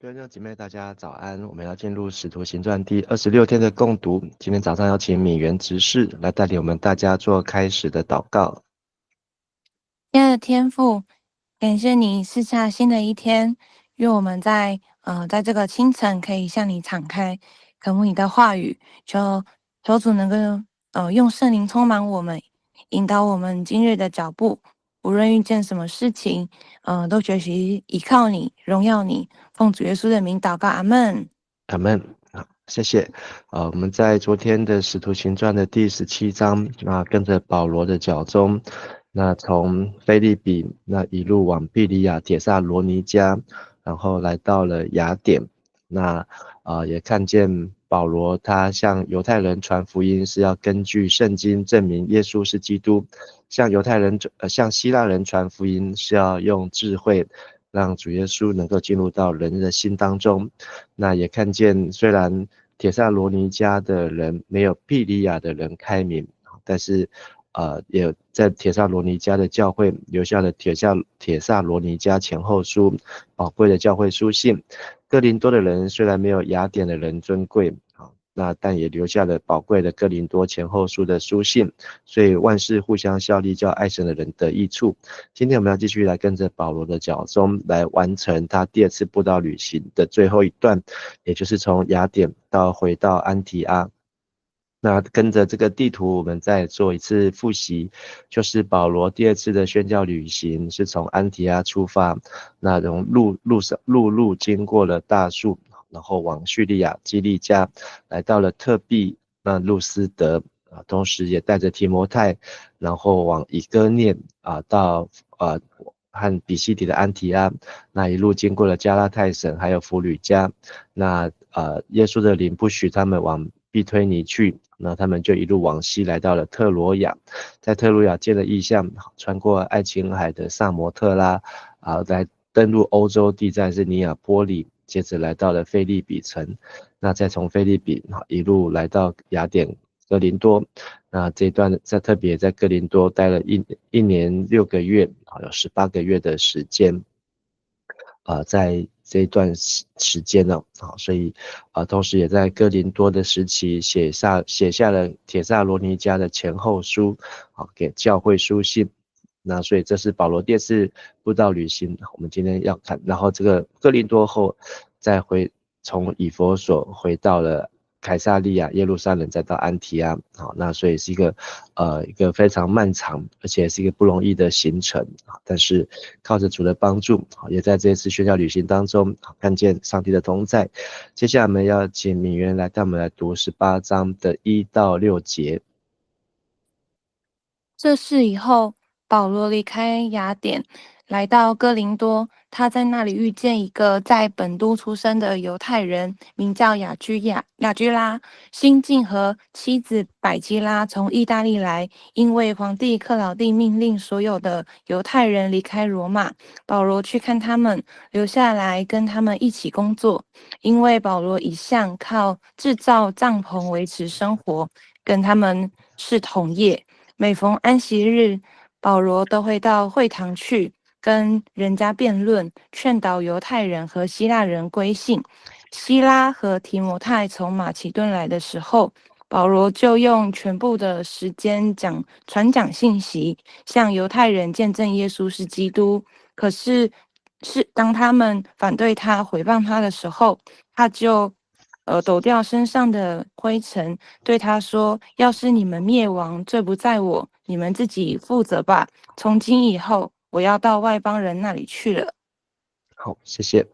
各位弟兄姐妹，大家早安！我们要进入《使徒行传》第26天的共读。今天早上要请敏元执事来带领我们大家做开始的祷告。亲爱的天父，感谢你赐下新的一天，愿我们在这个清晨可以向你敞开，渴慕你的话语，求主能够用圣灵充满我们，引导我们今日的脚步，无论遇见什么事情，都学习依靠你，荣耀你，奉主耶稣的名祷告，阿们。阿们。好，谢谢。我们在昨天的《使徒行传》的第17章，跟着保罗的脚踪，从腓立比一路往庇哩亚、帖撒罗尼迦，然后来到了雅典。也看见保罗他向犹太人传福音是要根据圣经证明耶稣是基督，向希腊人传福音是要用智慧让主耶稣能够进入到人的心当中。也看见虽然帖撒罗尼迦的人没有庇哩亚的人开明，但是也在帖撒罗尼迦的教会留下了帖撒罗尼迦前后书宝贵的教会书信。哥林多的人虽然没有雅典的人尊贵，但也留下了宝贵的哥林多前后书的书信，所以万事互相效力，叫爱神的人得益处。今天我们要继续来跟着保罗的脚踪来完成他第二次布道旅行的最后一段，也就是从雅典回到安提阿。跟着这个地图，我们再做一次复习，就是保罗第二次的宣教旅行是从安提阿出发，从陆路经过了大树，然后往叙利亚基利家，来到了特庇路斯德，同时也带着提摩太，然后往以哥念到和比西底的安提阿，一路经过了加拉太省还有弗吕家，耶稣的灵不许他们往庇推尼去，他们就一路往西来到了特罗亚，在特罗亚见了异象，穿过爱琴海的萨摩特拉，来登陆欧洲地站是尼亚波利，接着来到了腓立比城，再从腓立比一路来到雅典哥林多，这一段特别在哥林多待了一年6个月，有18个月的时间。在这一段时间呢，所以同时也在哥林多的时期写下了帖撒罗尼迦的前后书，给教会书信。所以这是保罗第二次布道旅行，我们今天要看。然后这个哥林多后，再从以弗所回到了凯撒利亚、耶路撒冷，再到安提阿。所以是一个非常漫长，而且是一个不容易的行程。但是靠着主的帮助，也在这次宣教旅行当中看见上帝的同在。接下来我们要请敏元来带我们来读18章的1到6节。这事以后，保罗离开雅典，来到哥林多。他在那里遇见一个在本都出生的犹太人，名叫雅居拉。新晋和妻子百基拉从意大利来，因为皇帝克劳地命令所有的犹太人离开罗马。保罗去看他们，留下来跟他们一起工作，因为保罗一向靠制造帐篷维持生活，跟他们是同业。每逢安息日，保罗都会到会堂去跟人家辩论，劝导犹太人和希腊人归信。希拉和提摩太从马其顿来的时候，保罗就用全部的时间传讲信息，向犹太人见证耶稣是基督。可是当他们反对他、毁谤他的时候，他就抖掉身上的灰尘，对他说：要是你们灭亡，罪不在我，你们自己负责吧。从今以后，我要到外邦人那里去了。好，谢谢。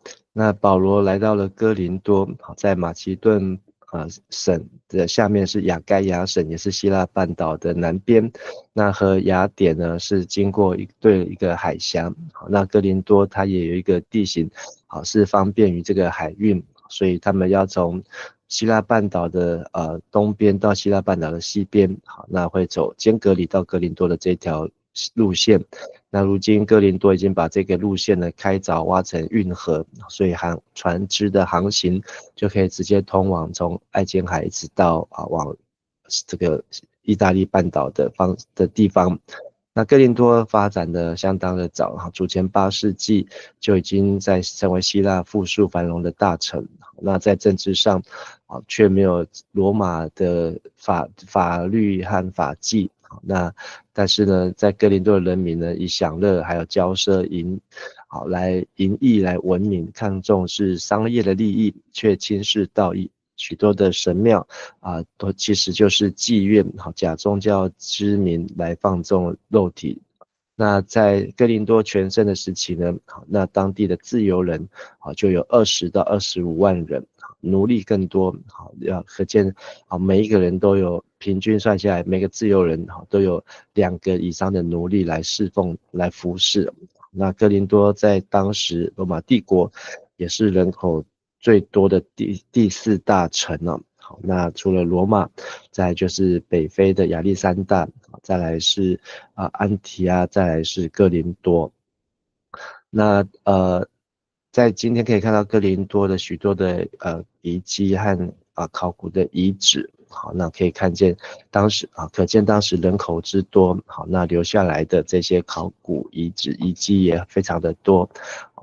保罗来到了哥林多，在马其顿省的下面是亚该亚省，也是希腊半岛的南边。和雅典呢是经过一个海峡。哥林多它也有一个地形，是方便于这个海运，所以他们要从希腊半岛的东边到希腊半岛的西边，会走坚革里到哥林多的这条路线。如今哥林多已经把这个路线呢开凿挖成运河，所以船只的航行就可以直接通往从爱琴海一直到往这个意大利半岛的地方。那哥林多发展的相当的早，主前8世纪就已经在成为希腊富庶繁荣的大城。那在政治上，却没有罗马的法律和法纪。那但是呢，在哥林多的人民呢，以享乐还有骄奢来淫逸来闻名，看重是商业的利益，却轻视道义。许多的神庙都其实就是妓院，假宗教之名来放纵肉体。那在哥林多全盛的时期呢，那当地的自由人就有20到25万人，奴隶更多，可见每一个人都有，平均算下来，每个自由人都有2个以上的奴隶来侍奉来服侍。那哥林多在当时罗马帝国也是人口最多的第4大城哦。好，那除了罗马，再来就是北非的亚历山大，再来是安提阿，再来是哥林多。那在今天可以看到哥林多的许多的遗迹和考古的遗址。好，那可以看见当时可见当时人口之多。好，那留下来的这些考古遗址遗迹也非常的多。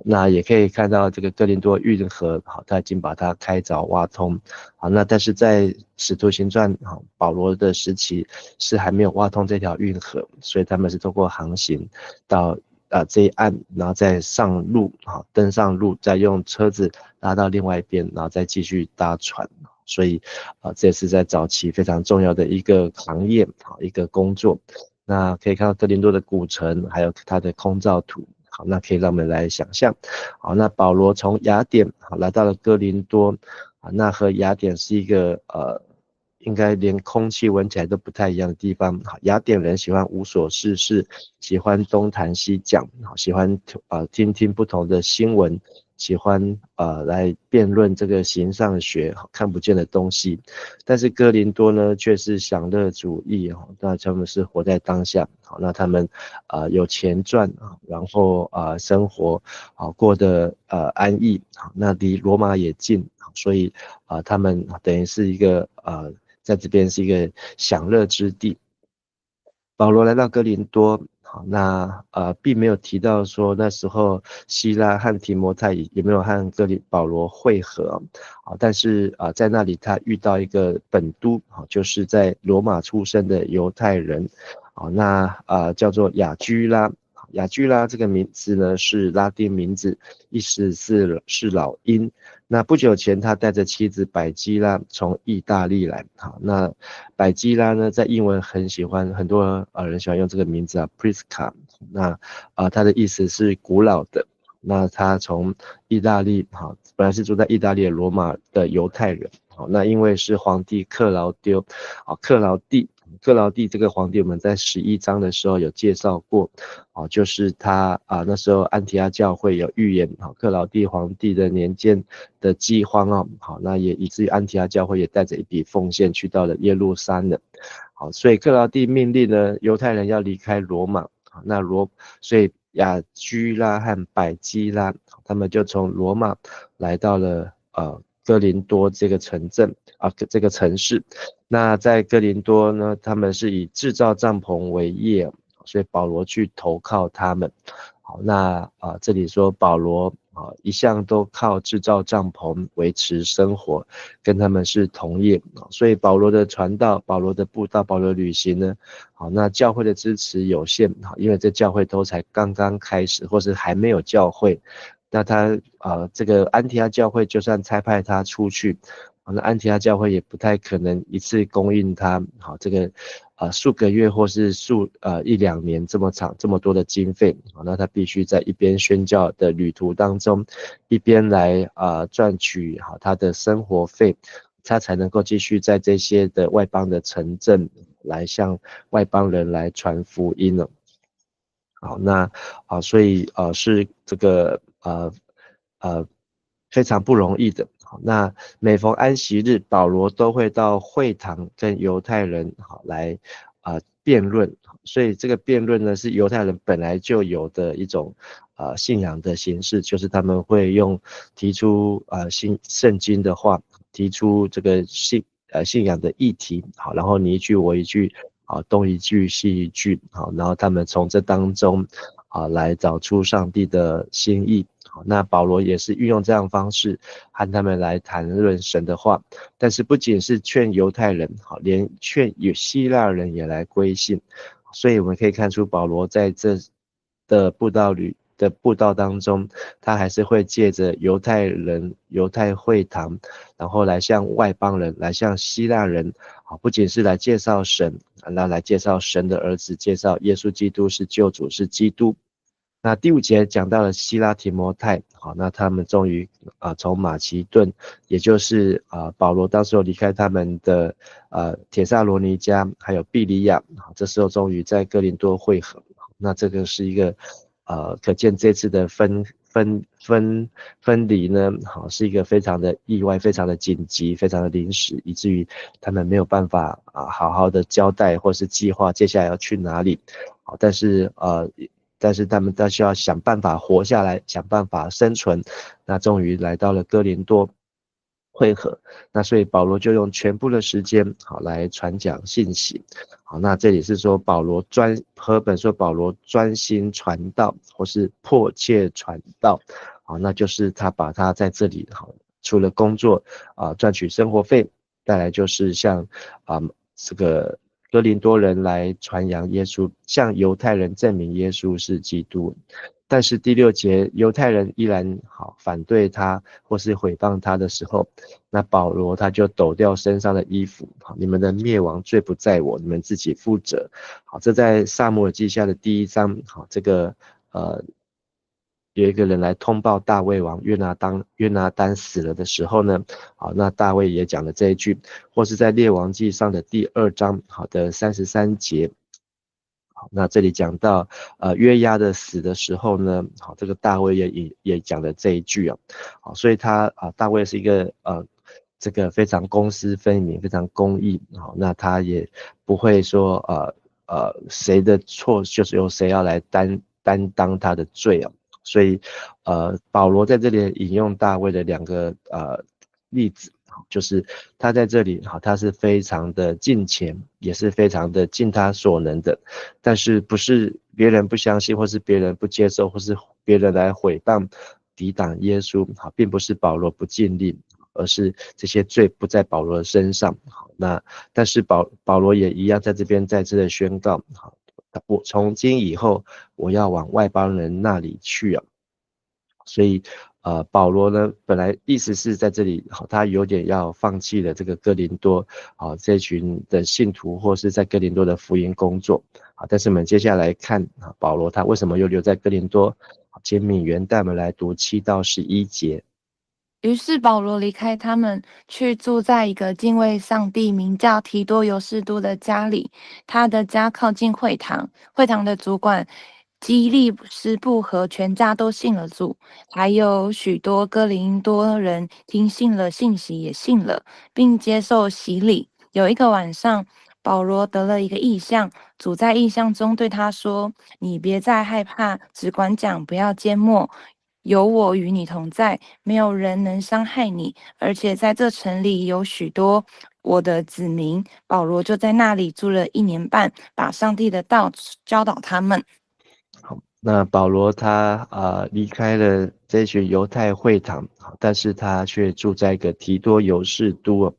那也可以看到这个哥林多运河，好，他已经把它开凿挖通。好，那但是在使徒行传保罗的时期是还没有挖通这条运河，所以他们是通过航行到这一岸，然后再上路，登上路，再用车子拉到另外一边，然后再继续搭船。所以这也是在早期非常重要的一个行业，一个工作。那可以看到哥林多的古城，还有它的空照图。好，那可以让我们来想象。好，那保罗从雅典来到了哥林多，那和雅典是一个应该连空气闻起来都不太一样的地方。雅典人喜欢无所事事，喜欢东谈西讲，喜欢听听不同的新闻，喜欢来辩论这个形上学看不见的东西。但是哥林多呢却是享乐主义，那他们是活在当下。好，那他们有钱赚，然后生活过得安逸，那离罗马也近，所以他们等于是一个在这边是一个享乐之地。保罗来到哥林多，好，那并没有提到说那时候希拉和提摩太有没有和保罗会合，但是在那里他遇到一个本都，就是在罗马出生的犹太人，那叫做雅居拉。雅居拉这个名字呢是拉丁名字，意思是老鹰。那不久前他带着妻子百基拉从意大利来。好，那百基拉呢在英文很多人喜欢用这个名字Prisca。那它的意思是古老的。那他从意大利本来是住在意大利的罗马的犹太人。好，那因为是皇帝克劳蒂这个皇帝，我们在11章的时候有介绍过，就是他那时候安提阿教会有预言克劳蒂皇帝的年间的饥荒好，那也以至于安提阿教会也带着一笔奉献去到了耶路撒冷。好，所以克劳蒂命令呢犹太人要离开罗马，所以雅居拉和百基拉他们就从罗马来到了哥林多这个城镇这个城市。那在哥林多呢，他们是以制造帐篷为业，所以保罗去投靠他们。好，那这里说保罗一向都靠制造帐篷维持生活，跟他们是同业。所以保罗的传道、保罗的布道、保罗的旅行呢，好，那教会的支持有限，因为这教会都才刚刚开始，或是还没有教会。那他这个安提阿教会就算差派他出去，那安提阿教会也不太可能一次供应他好这个数个月或是1、2年这么长这么多的经费。好，那他必须在一边宣教的旅途当中，一边来赚取好他的生活费，他才能够继续在这些的外邦的城镇来向外邦人来传福音了。好，那所以是这个非常不容易的。好，那每逢安息日，保罗都会到会堂跟犹太人来辩论。所以这个辩论呢是犹太人本来就有的一种信仰的形式，就是他们会提出圣经的话，提出这个信仰的议题，好，然后你一句我一句，东一句西一句，然后他们从这当中来找出上帝的心意。那保罗也是运用这样的方式和他们来谈论神的话，但是不仅是劝犹太人，连劝希腊人也来归信。所以我们可以看出保罗在这的布道当中，他还是会借着犹太人、犹太会堂，然后来向外邦人、来向希腊人，不仅是来介绍神，来介绍神的儿子，介绍耶稣基督是救主，是基督。那第5节讲到了希拉提摩太，那他们终于从马其顿，也就是保罗当时候离开他们的帖撒罗尼迦还有庇哩亚，这时候终于在哥林多会合。那这个是一个可见这次的分离呢，是一个非常的意外，非常的紧急，非常的临时，以至于他们没有办法好好的交代或是计划接下来要去哪里。但是他们都需要想办法活下来，想办法生存。那终于来到了哥林多会合，那所以保罗就用全部的时间来传讲信息。那这里是说和本说保罗专心传道，或是迫切传道。那就是他把他在这里除了工作赚取生活费，再来就是像这个哥林多人来传扬耶稣，向犹太人证明耶稣是基督。但是第6节，犹太人依然反对他或是毁谤他的时候，那保罗他就抖掉身上的衣服，你们的灭亡罪不在我，你们自己负责。这在撒母耳记下的第1章，这个有一个人来通报大卫王约拿单死了的时候呢，那大卫也讲了这一句，或是在列王记上的第2章的33节。那这里讲到约押的死的时候呢，这个大卫也讲了这一句所以大卫是一个这个非常公私分明，非常公义，那他也不会说谁的错就是由谁要来担当他的罪所以保罗在这里引用大卫的2个例子，就是他在这里他是非常的敬虔，也是非常的尽他所能的，但是不是别人不相信，或是别人不接受，或是别人来毁谤抵挡耶稣，并不是保罗不尽力，而是这些罪不在保罗的身上。但是保罗也一样在这边再次的宣告，我从今以后我要往外邦人那里去所以保罗呢本来意思是在这里他有点要放弃了这个哥林多这群的信徒，或是在哥林多的福音工作但是我们接下来看保罗他为什么又留在哥林多。请敏媛带我们来读7到11节。于是保罗离开他们，去住在一个敬畏上帝名叫提多犹士都的家里。他的家靠近会堂，会堂的主管基利斯布和全家都信了主，还有许多哥林多人听信了信息，也信了，并接受洗礼。有一个晚上，保罗得了一个异象，主在异象中对他说：“你别再害怕，只管讲，不要缄默。有我与你同在，没有人能伤害你，而且在这城里有许多我的子民。”保罗就在那里住了1年半，把上帝的道教导他们。好，那保罗他离开了这群犹太会堂，但是他却住在一个提多犹士都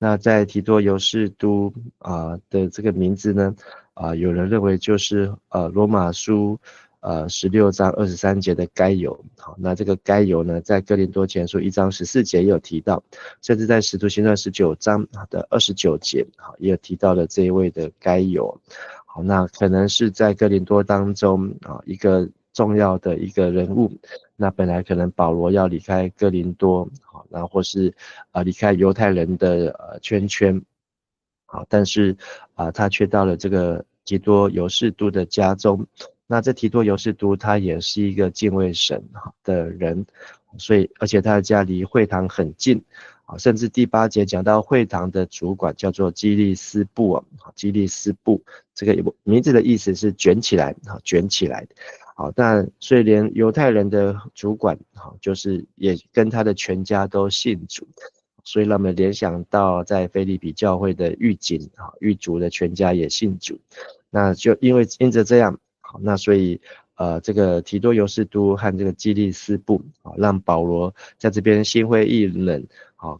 那在提多犹士都的这个名字呢，有人认为就是罗马书16章23节的该犹。好，那这个该犹呢，在哥林多前书1章14节也有提到，甚至在使徒行传19章的29节也有提到了这一位的该犹。好，那可能是在哥林多当中一个重要的一个人物。那本来可能保罗要离开哥林多，然后或是离开犹太人的圈，但是他却到了这个提多犹士都的家中。那这提多犹士都他也是一个敬畏神的人，所以而且他的家离会堂很近。甚至第8节讲到会堂的主管叫做基利斯布基利斯布这个名字的意思是卷起来卷起来。但所以连犹太人的主管就是也跟他的全家都信主，所以让我们联想到在腓立比教会的狱警狱卒的全家也信主。那就因着这样，好，那所以这个提多尤士都和这个基利斯布让保罗在这边心灰意冷，好，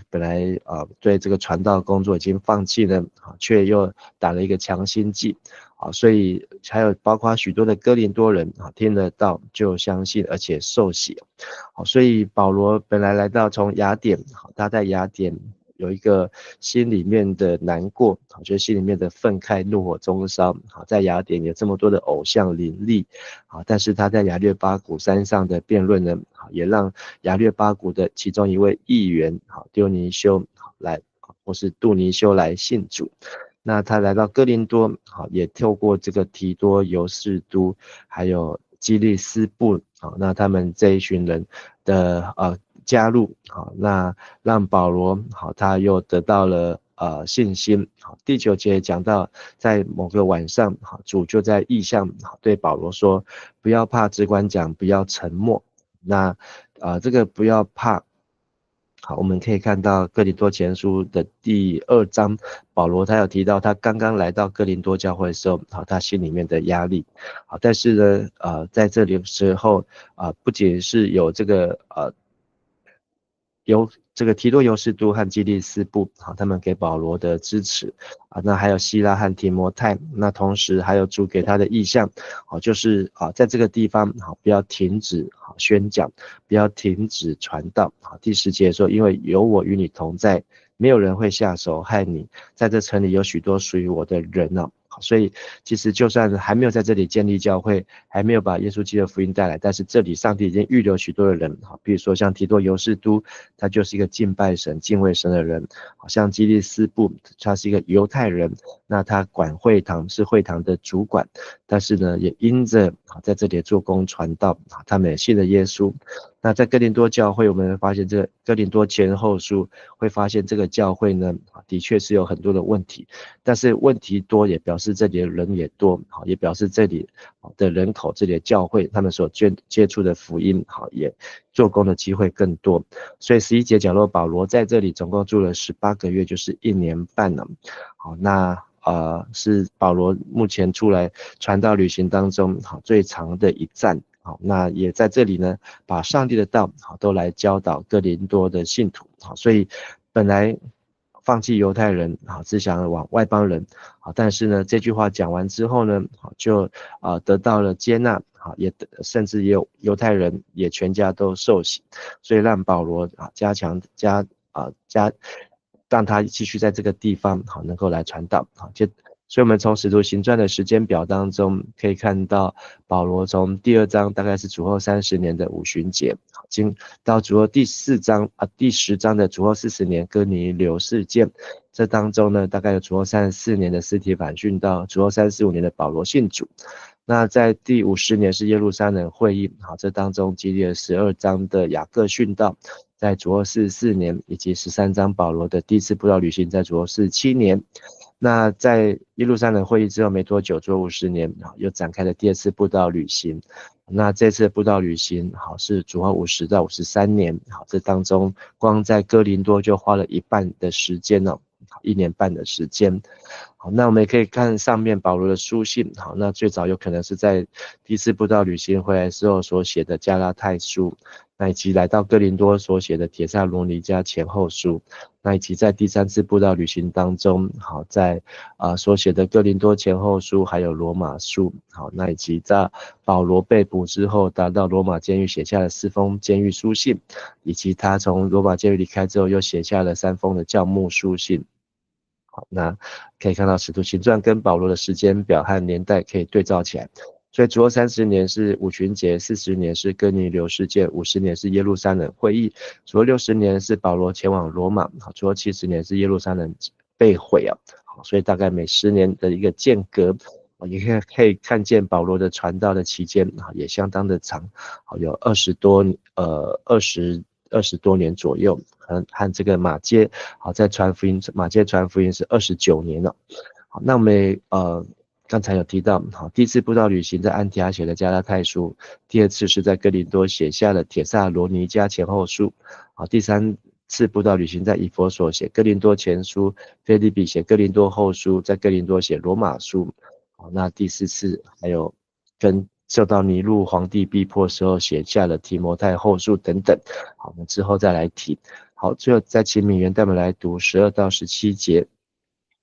本来对这个传道工作已经放弃了，却又打了一个强心剂，所以还有包括许多的哥林多人听得到就相信，而且受洗。好，所以保罗本来来到从雅典，他在雅典有一个心里面的难过，就是心里面的愤慨、怒火中烧。在雅典有这么多的偶像林立，但是他在亚略巴谷山上的辩论呢，也让亚略巴谷的其中一位议员丢尼修来，或是杜尼修来信主。那他来到哥林多，也透过这个提多尤士都还有基利斯布，那他们这一群人的加入，那让保罗他又得到了信心。第9节讲到，在某个晚上，主就在异象对保罗说：“不要怕，只管讲，不要沉默。”那这个不要怕。好，我们可以看到哥林多前书的第2章，保罗他有提到他刚刚来到哥林多教会的时候，他心里面的压力。但是呢，在这里的时候，不仅是有这个有这个提多尤士都和基利斯布，他们给保罗的支持，那还有希拉和提摩太，那同时还有主给他的意向，就是在这个地方不要停止宣讲，不要停止传道。第10节说，因为有我与你同在，没有人会下手害你，在这城里有许多属于我的人呢。所以其实就算还没有在这里建立教会，还没有把耶稣基督的福音带来，但是这里上帝已经预留许多的人，比如说像提多尤士都，他就是一个敬拜神敬畏神的人，好像基利斯布他是一个犹太人，那他管会堂，是会堂的主管，但是呢也因着在这里做工传道，他们也信了耶稣。那在哥林多教会，我们会发现这个哥林多前后书会发现这个教会呢，的确是有很多的问题，但是问题多也表示这里的人也多，也表示这里的人口，这里的教会他们所接触的福音也做工的机会更多。所以11节讲到保罗在这里总共住了18个月，就是1年半了。好，那是保罗目前出来传道旅行当中最长的一站。那也在这里呢，把上帝的道都来教导哥林多的信徒。所以本来放弃犹太人只想往外邦人，但是呢这句话讲完之后呢，就得到了接纳，也甚至也有犹太人也全家都受洗，所以让保罗让他继续在这个地方能够来传道。所以我们从使徒行传的时间表当中可以看到，保罗从第2章大概是主后30年的五旬节，到主后第10章的主后40年哥尼流事件，这当中呢大概有主后34年的司提反训到主后35年的保罗信主。那在第50年是耶路撒冷会议，这当中经历了12章的雅各训道，在主后44年，以及13章保罗的第一次布道旅行在主后47年。那在耶路撒冷会议之后没多久，主后50年又展开了第2次布道旅行。那这次布道旅行是主后50到53年，这当中光在哥林多就花了1半的时间1年半的时间。好，那我们也可以看上面保罗的书信，那最早有可能是在第1次布道旅行回来之后所写的加拉太书，那以及来到哥林多所写的帖撒罗尼迦前后书，那以及在第3次布道旅行当中，在所写的哥林多前后书还有罗马书，那以及在保罗被捕之后达到罗马监狱写下了4封监狱书信，以及他从罗马监狱离开之后又写下了3封的教牧书信。好，那可以看到使徒行传跟保罗的时间表和年代可以对照起来。所以主后30年是五旬节，40年是哥尼流事件，50年是耶路撒冷会议，主后60年是保罗前往罗马，主后70年是耶路撒冷被毁所以大概每10年的一个间隔，也可以看见保罗的传道的期间也相当的长，有20多年左右，和这个马街在传福音，马街传福音是29年了。好，那我们刚才有提到，第1次布道旅行在安提阿写的加拉太第2次是在哥林多写下了帖撒罗尼迦前后书，第3次布道旅行在以弗所写哥林多前书，腓立比写哥林多后书，在哥林多写罗马书。好，那第4次还有跟受到尼禄皇帝逼迫时候写下了提摩太后书等等。好，我们之后再来提。好，最后再请敏元带我们来读12到17节。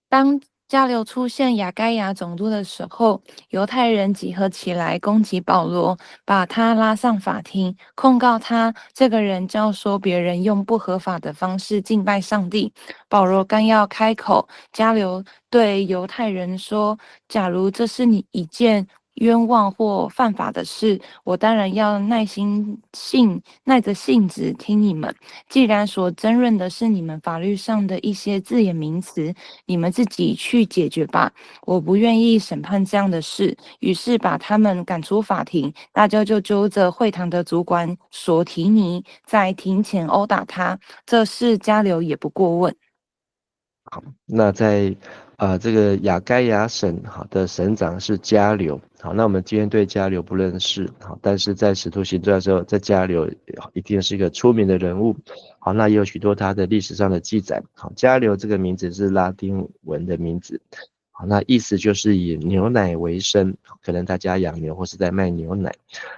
当加流出现亚该亚总督的时候，犹太人集合起来攻击保罗，把他拉上法庭，控告他这个人教唆别人用不合法的方式敬拜上帝。保罗刚要开口，加流对犹太人说：“假如这是你一件冤枉或犯法的事，我当然要耐着性子听你们。既然所争论的是你们法律上的一些字眼名词，你们自己去解决吧。我不愿意审判这样的事。”于是把他们赶出法庭，大家就揪着会堂的主管索提尼，在庭前殴打他。这事加流也不过问。那在这个亚该亚省好的省长是加流。好，那我们今天对加流不认识，好，但是在使徒行传的时候，在加流一定是一个出名的人物。好，那也有许多他的历史上的记载。好，加流这个名字是拉丁文的名字。好，那意思就是以牛奶为生，可能大家养牛或是在卖牛奶。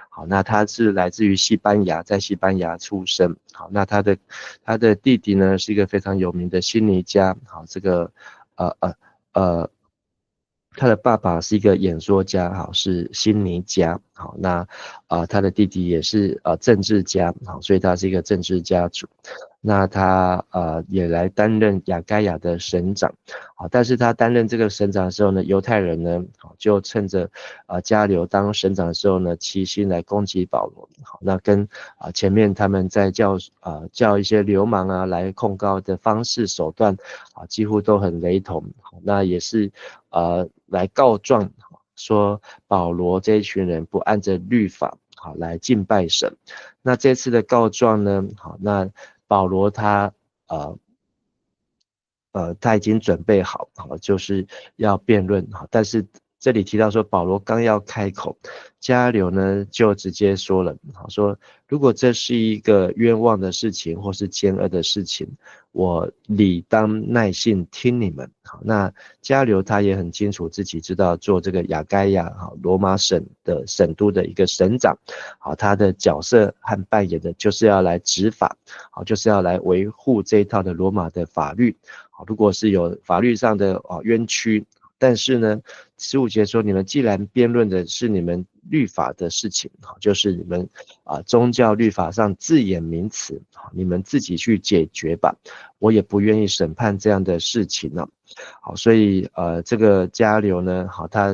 好，那他是来自于西班牙，在西班牙出生。好，那他的弟弟呢是一个非常有名的心理家。好，这个呃呃呃，他的爸爸是一个演说家，好，是心理家。好，那他的弟弟也是政治家。好，所以他是一个政治家族。那他也来担任亚该亚的省长。好，但是他担任这个省长的时候呢，犹太人呢就趁着加流当省长的时候呢，齐心来攻击保罗。好，那跟前面他们在叫一些流氓来控告的方式手段几乎都很雷同。好，那也是来告状说保罗这一群人不按着律法好来敬拜神。那这次的告状呢，好，那保罗他他已经准备好，就是要辩论。但是这里提到说保罗刚要开口，加流呢就直接说了，说如果这是一个冤枉的事情或是奸恶的事情，我理当耐心听你们。好，那加流他也很清楚自己知道做这个亚该亚罗马省的省都的一个省长，好，他的角色和扮演的就是要来执法，好，就是要来维护这一套的罗马的法律。好，如果是有法律上的冤屈，但是呢，15节说你们既然辩论的是你们律法的事情，就是你们宗教律法上字眼名词，你们自己去解决吧，我也不愿意审判这样的事情呢。好，所以这个加流呢，好，他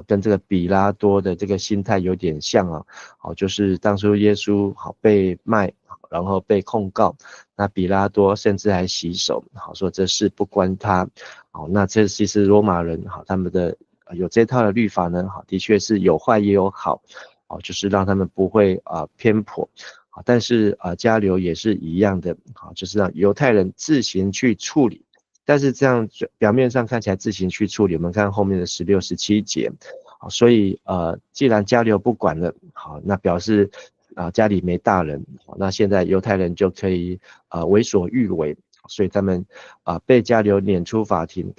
跟这个比拉多的这个心态有点像好，就是当初耶稣好被卖，然后被控告，那比拉多甚至还洗手，好，说这事不关他。好，那这其实罗马人好，他们的有这套的律法呢，好，的确是有坏也有好，好，就是让他们不会偏颇。好，但是加流也是一样的，好，就是让犹太人自行去处理。但是这样表面上看起来自行去处理，我们看后面的16、17节。好，所以既然加流不管了，好，那表示家里没大人，好，那现在犹太人就可以为所欲为。所以他们被加流撵出法庭，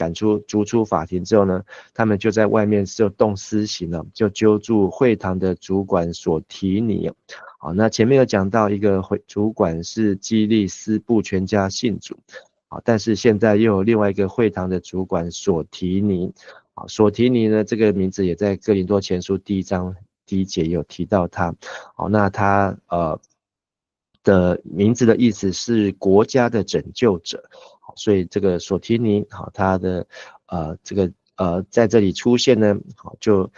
逐出法庭之后呢，他们就在外面就动私刑了，就揪住会堂的主管所提尼。好，那前面有讲到一个主管是基利斯布全家信主，好，但是现在又有另外一个会堂的主管所提尼。好，所提尼呢这个名字也在哥林多前书1章1节有提到他。好，那他的名字的意思是国家的拯救者。好，所以这个所提尼好，他的这个在这里出现呢，好，就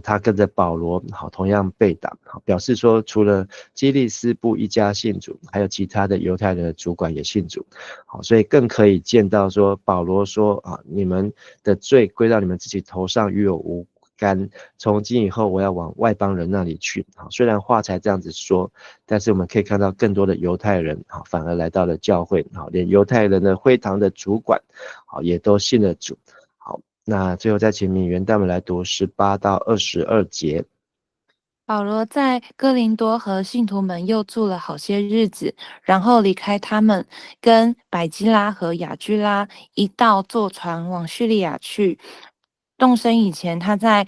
他跟着保罗好同样被打，好，表示说除了基利斯布一家信主，还有其他的犹太人的主管也信主。好，所以更可以见到说保罗说你们的罪归到你们自己头上，与我无干，从今以后我要往外邦人那里去。好，虽然话才这样子说，但是我们可以看到更多的犹太人好反而来到了教会，好，连犹太人的会堂的主管好也都信了主。好，那最后再请敏元带我们来读18到22节。保罗在哥林多和信徒们又住了好些日子，然后离开他们，跟百基拉和雅居拉一道坐船往叙利亚去。动身以前，他在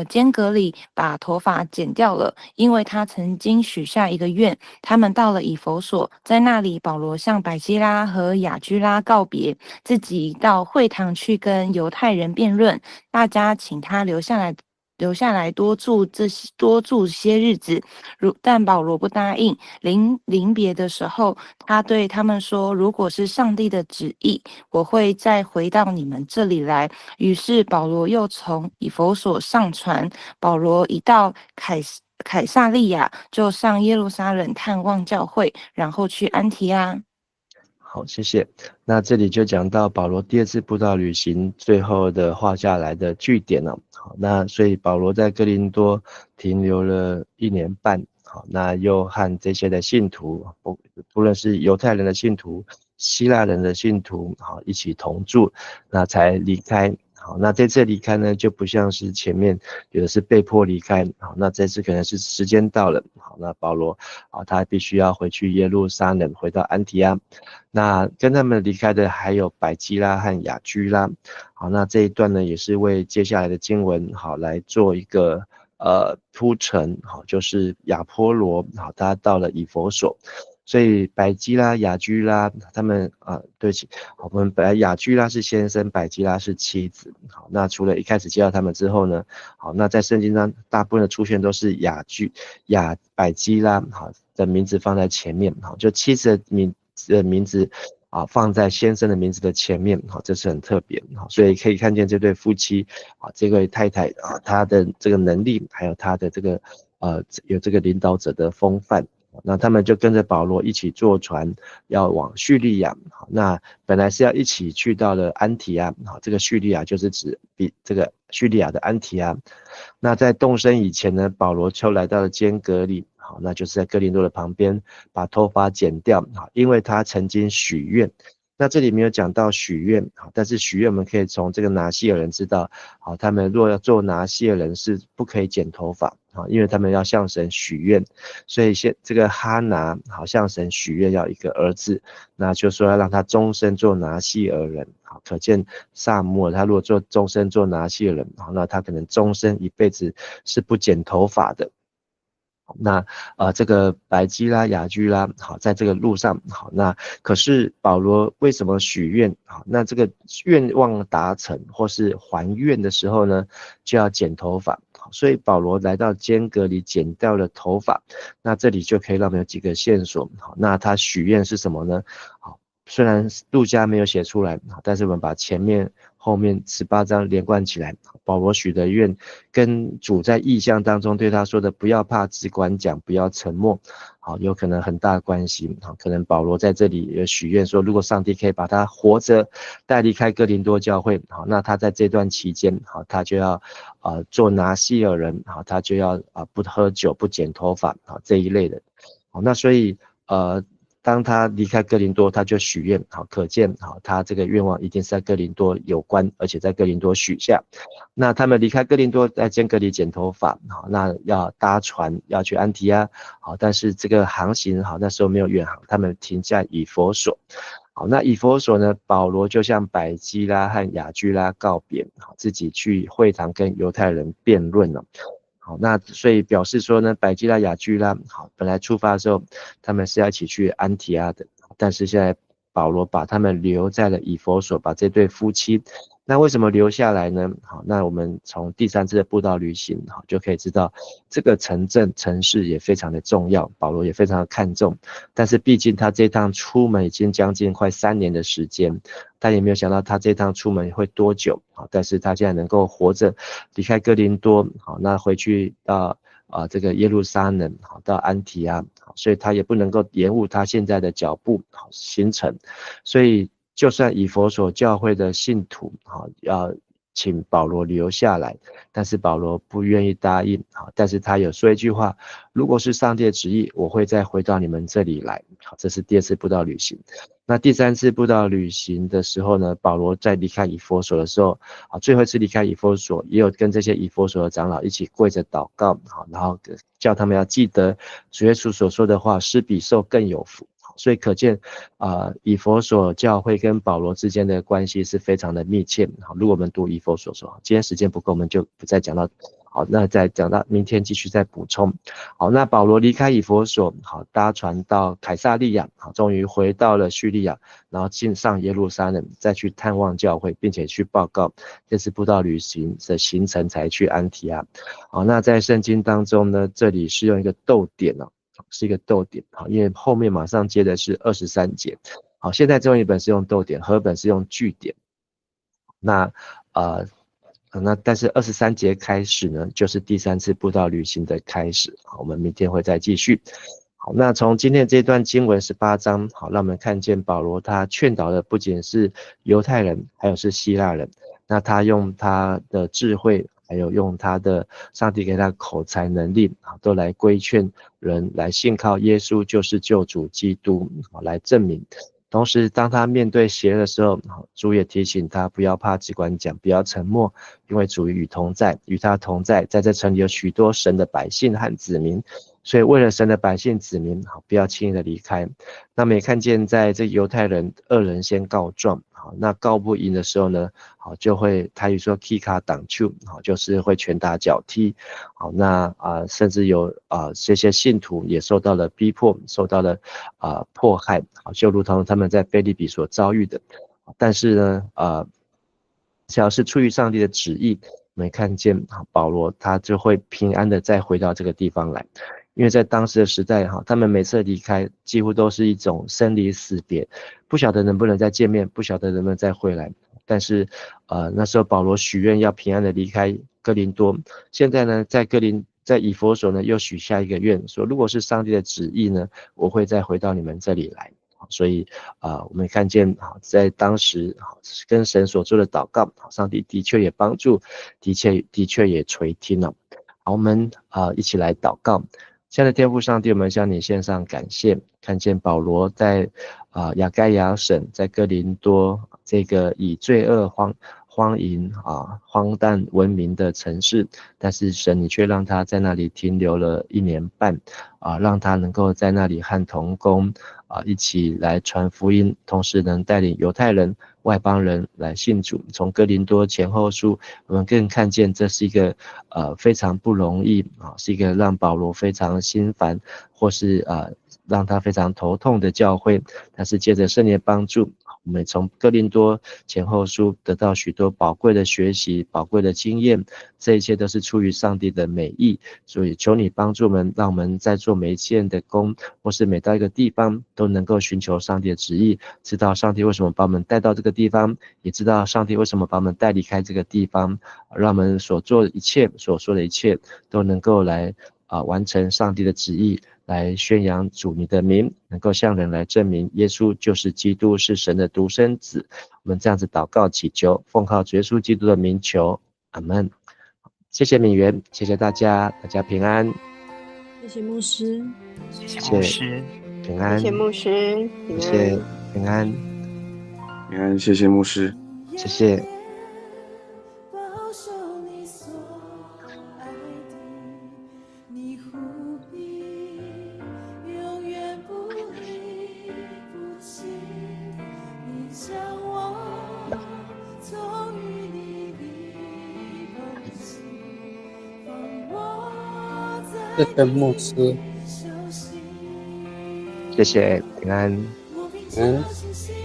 间隔里把头发剪掉了，因为他曾经许下一个愿。他们到了以弗所，在那里，保罗向百基拉和雅居拉告别，自己到会堂去跟犹太人辩论。大家请他留下来多住些日子，但保罗不答应。临别的时候，他对他们说：“如果是上帝的旨意，我会再回到你们这里来。”于是保罗又从以弗所上船。保罗一到凯撒利亚，就上耶路撒冷探望教会，然后去安提阿。好，谢谢。那这里就讲到保罗第二次布道旅行最后的画下来的句点了。好，那所以保罗在哥林多停留了1年半。好，那又和这些的信徒，不论是犹太人的信徒、希腊人的信徒，好，一起同住，那才离开。好，那这次离开呢，就不像是前面有的是被迫离开。好，那这次可能是时间到了。好，那保罗他必须要回去耶路撒冷，回到安提阿。那跟他们离开的还有百基拉和雅居拉。好，那这一段呢，也是为接下来的经文好来做一个铺陈。好，就是亚波罗好，他到了以弗所。所以百基拉、雅居拉他们对不起，我们本来雅居拉是先生，百基拉是妻子。好，那除了一开始介绍他们之后呢，好，那在圣经上大部分的出现都是百基拉好的名字放在前面。好，就妻子的名字放在先生的名字的前面。好，这是很特别。好，所以可以看见这对夫妻这位太太她的这个能力，还有她的这个有这个领导者的风范。那他们就跟着保罗一起坐船要往叙利亚。好，那本来是要一起去到了安提阿。好，这个叙利亚就是指这个叙利亚的安提阿。那在动身以前呢，保罗就来到了间隔里。好，那就是在哥林多的旁边，把头发剪掉。好，因为他曾经许愿。那这里没有讲到许愿。好，但是许愿我们可以从这个拿西尔人知道。好，他们若要做拿西尔人是不可以剪头发。好，因为他们要向神许愿。所以这个哈拿好向神许愿要一个儿子，那就说要让他终身做拿西尔人。好，可见撒母耳他如果终身做拿西尔人，好，那他可能终身一辈子是不剪头发的。那这个百基拉、雅居拉，好，在这个路上，好，那可是保罗为什么许愿？好，那这个愿望达成或是还愿的时候呢，就要剪头发。好，所以保罗来到间隔里剪掉了头发。那这里就可以让我们有几个线索。好，那他许愿是什么呢？好，虽然路加没有写出来，但是我们把前面后面18章连贯起来。保罗许的愿跟主在异象当中对他说的不要怕，只管讲，不要沉默，好，有可能很大的关系。好，可能保罗在这里也许愿说，如果上帝可以把他活着带离开哥林多教会，好，那他在这段期间，好，他就要做拿西尔人。好，他就要不喝酒，不剪头发，好，这一类的。好，那所以当他离开哥林多，他就许愿。好，可见好，他这个愿望一定是在哥林多有关，而且在哥林多许下。那他们离开哥林多，在间隔里剪头发。好，那要搭船要去安提阿。好，但是这个航行好，那时候没有远航，他们停在以弗所。好，那以弗所呢，保罗就向百基拉和雅居拉告别，好，自己去会堂跟犹太人辩论了。好，那所以表示说呢，百基拉、雅居拉，好，本来出发的时候他们是要一起去安提阿的，但是现在保罗把他们留在了以弗所，把这对夫妻。那为什么留下来呢？好，那我们从第3次的布道旅行，好，就可以知道这个城市也非常的重要，保罗也非常的看重。但是毕竟他这趟出门已经将近快3年的时间，他也没有想到他这趟出门会多久。好，但是他现在能够活着离开哥林多，好，那回去到这个耶路撒冷，好，到安提阿，好，所以他也不能够延误他现在的脚步，好，行程。所以就算以弗所教会的信徒，好，请保罗留下来，但是保罗不愿意答应。但是他有说一句话，如果是上帝的旨意，我会再回到你们这里来。这是第2次布道旅行。那第3次布道旅行的时候呢，保罗在离开以弗所的时候，最后一次离开以弗所，也有跟这些以弗所的长老一起跪着祷告，然后叫他们要记得主耶稣所说的话，施比受更有福。所以可见以弗所教会跟保罗之间的关系是非常的密切。如果我们读以弗所说，今天时间不够，我们就不再讲到。好，那再讲到明天继续再补充。好，那保罗离开以弗所，好，搭船到凯撒利亚，好，终于回到了叙利亚，然后进上耶路撒冷，再去探望教会，并且去报告这次布道旅行的行程，才去安提阿。好，那在圣经当中呢，这里是用一个逗点是一个逗点，好，因为后面马上接的是23节。好，现在中译本是用逗点，和本是用句点。那但是23节开始呢，就是第3次布道旅行的开始。好，我们明天会再继续。好，那从今天这段经文18章，好，让我们看见保罗他劝导的不仅是犹太人，还有是希腊人。那他用他的智慧，还有用他的上帝给他口才能力，都来规劝人来信靠耶稣就是救主基督，来证明。同时当他面对邪恶的时候，主也提醒他不要怕，只管讲，不要沉默，因为主与同在，与他同在，在这城里有许多神的百姓和子民，所以为了神的百姓子民，不要轻易的离开。那么也看见在这犹太人恶人先告状，那告不赢的时候呢，就会台语说 Kika 挡球，就是会拳打脚踢。好，那甚至有这些信徒也受到了逼迫，受到了迫害，就如同他们在腓立比所遭遇的。但是呢，只要是出于上帝的旨意，我们看见保罗他就会平安的再回到这个地方来。因为在当时的时代，他们每次离开几乎都是一种生离死别，不晓得能不能再见面，不晓得能不能再回来。但是那时候保罗许愿要平安的离开哥林多，现在呢在以弗所呢又许下一个愿，说如果是上帝的旨意呢，我会再回到你们这里来。所以我们看见在当时跟神所做的祷告，上帝的确也帮助，的确也垂听了。好，我们一起来祷告。亲爱的天父上帝，我们向你献上感谢，看见保罗在亚该亚省，在哥林多这个以罪恶荒淫荒诞闻名的城市，但是神你却让他在那里停留了1年半，让他能够在那里和同工一起来传福音，同时能带领犹太人外邦人来信主。从哥林多前后书，我们更看见这是一个非常不容易是一个让保罗非常心烦，或是让他非常头痛的教会。但是借着圣灵的帮助，我们从哥林多前后书得到许多宝贵的学习，宝贵的经验，这一切都是出于上帝的美意。所以求你帮助我们，让我们在做每一件的工，或是每到一个地方，都能够寻求上帝的旨意，知道上帝为什么把我们带到这个地方，也知道上帝为什么把我们带离开这个地方，让我们所做的一切，所说的一切，都能够来完成上帝的旨意，来宣扬主你的名，能够向人来证明耶稣就是基督，是神的独生子。我们这样子祷告祈求，奉靠主耶稣基督的名求，阿们。谢谢敏媛，谢谢大家，大家平安。谢谢牧师，谢谢牧师，平安，谢谢牧师，谢谢平安，平安，谢谢牧师，谢谢。谢谢牧师，谢谢平安，平安。